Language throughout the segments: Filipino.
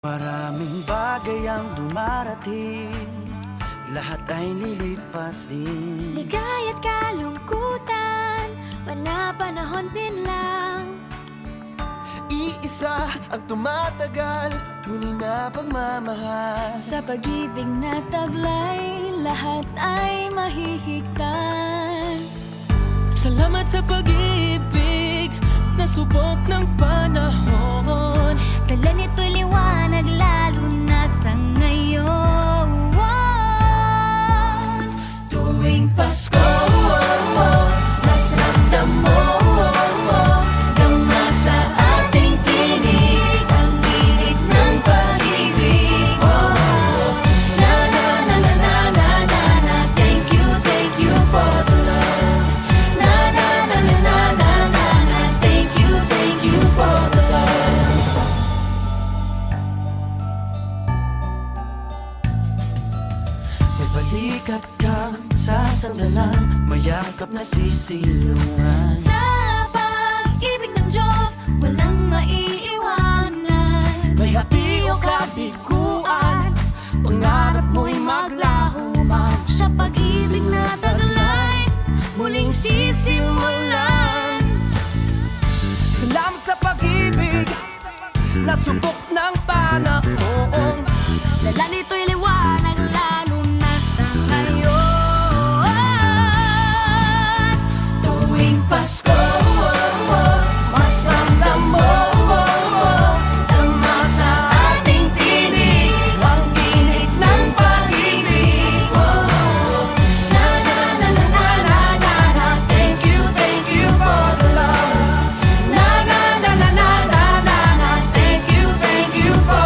Maraming bagay ang dumarating, lahat ay lilipas din. Ligaya't kalungkutan, panahon din lang. Iisa ang tumatagal, tunay na pagmamahal. Sa pag-ibig na taglay, lahat ay mahihigtan. Salamat sa pag-ibig na subok ng panahon. Dala nito'y liwanag lalo na sa ngayon. Tuwing Pasko, mas ramdam mo, dama sa ating tinig ang init ng pag-ibig. Na na na na na na na na, thank you for the love. Na na na na na na na na, thank you for the love. May balikat kang sasandalan, mayakap na sisilungan. Sa pag-ibig ng Diyos, walang maiiwanan. May hapi o kabiguan, pangarap mo'y maglaho man. Sa pag-ibig na taglay, muling sisimulan. Salamat sa pag-ibig na subok ng panahon. Dala nito'y liwanag lalo na sa ngayon. Tuwing Pasko, mas ramdam mo, dama sa ating tinig ang init ng pag-ibig. Na na na na na na na na, thank you for the love. Na na na na na na na na, thank you for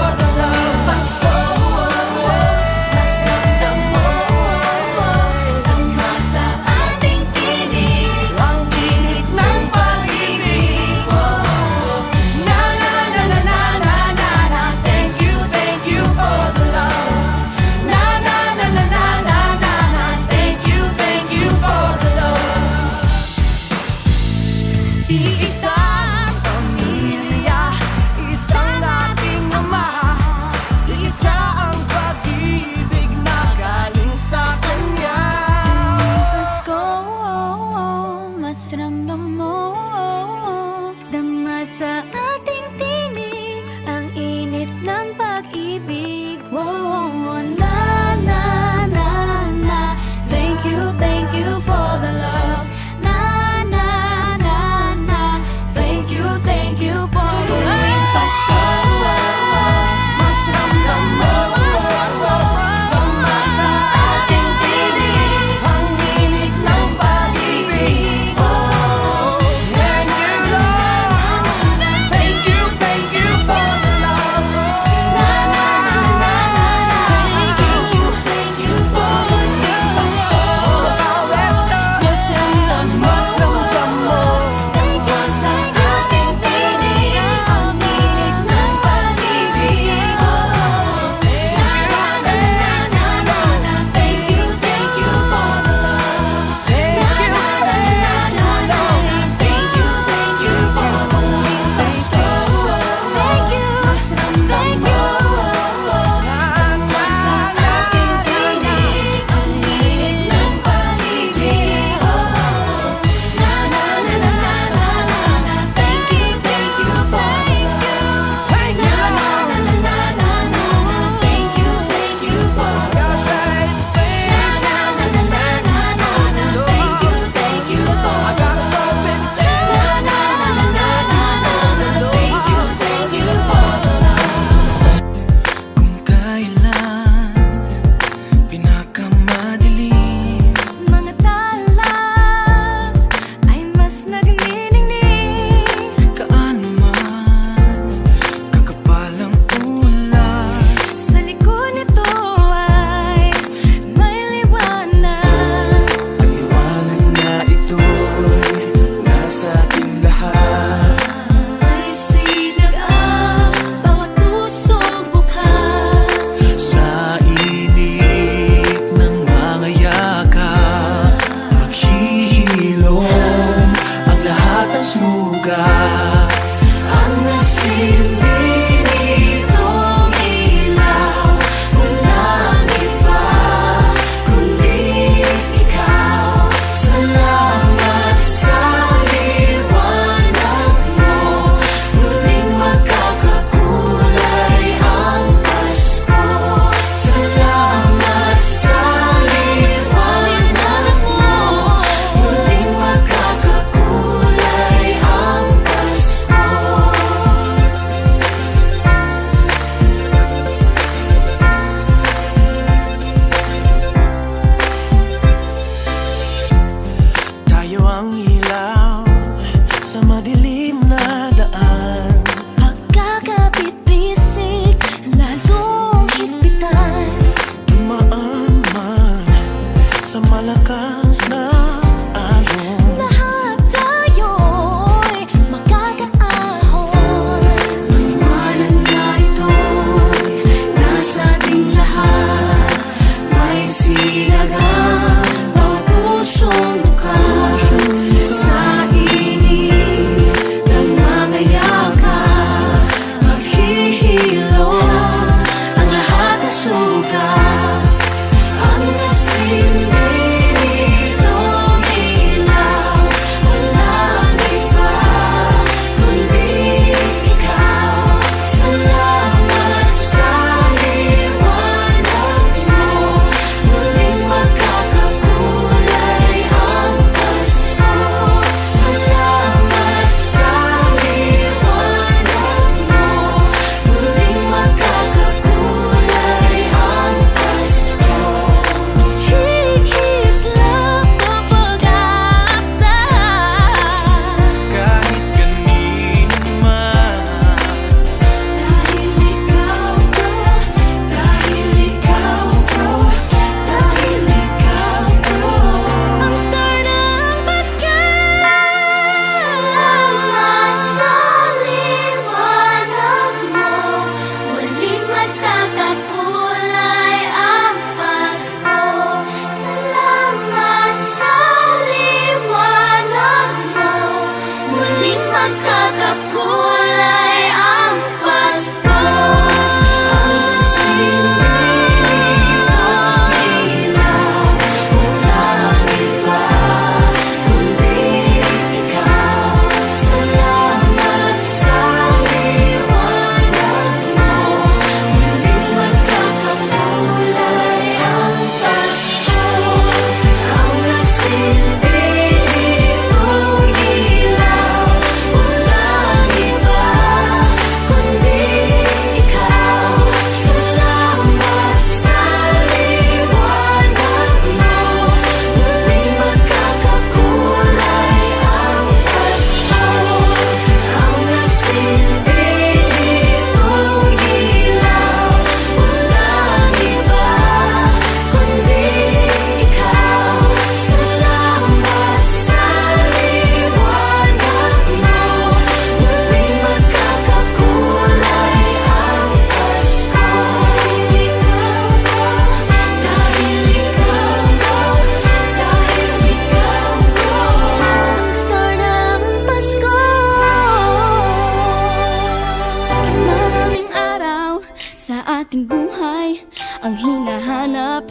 sa ating buhay ang hinahanap,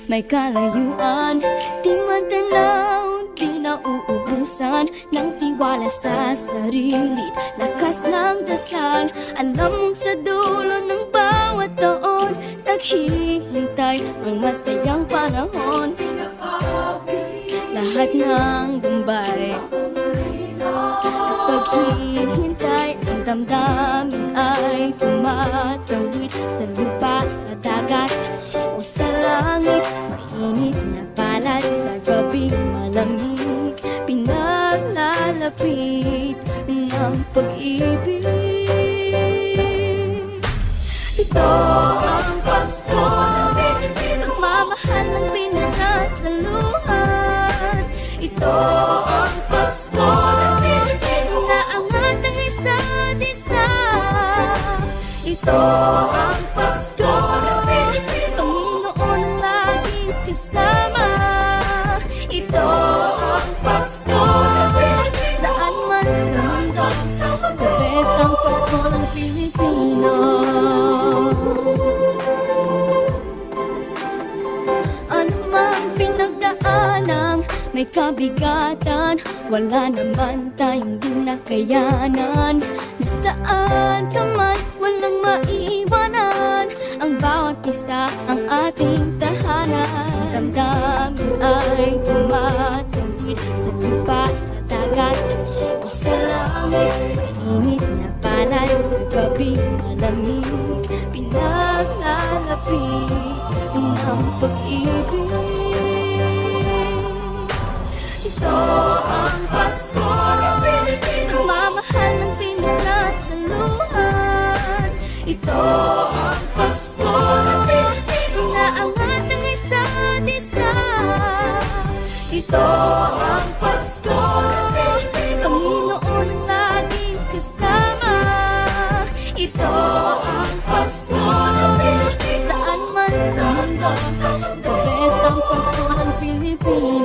may kalayuan, di matanaw, di nauubusan ng tiwala sa sarili, lakas ng dasal. Alam mong sa dulo ng bawat taon, naghihintay ang masayang panahon. Lahat ng gambay at paghihintay, ang damdamin ay tumatawid sa lupa, sa dagat o sa langit. Mainit na balat sa gabing malamig, pinaglalapit ng pag-ibig. Ito ang Pasko, pagmamahal ang pinagsasaluhan. Ito ang Pasko, inaangat ang isa't isa. Ito ang Pasko, Panginoon ang laging kasama. Ito ang Pasko, saan man sa mundo, the best ang Pasko ng Pilipino. Ano mang pinagdaanang may kabigatan, wala naman tayong di nakayanan. Nasaan ka man, walang maiiwanan, ang bawat isa ang ating tahanan. Damdamin ay tumatawid sa lupa, sa dagat o sa langit. Mainit na balat sa gabing malamig, pinaglalapit ng pag-ibig. Ito ang Pasko, pagmamahal ang pinagsasaluhan. Ito ang Pasko, inaangat ang isa't isa. Ito ang Pasko, Panginoon ang laging kasama. Ito ang Pasko, saan man sa mundo, the best ang Pasko ng Pilipinas.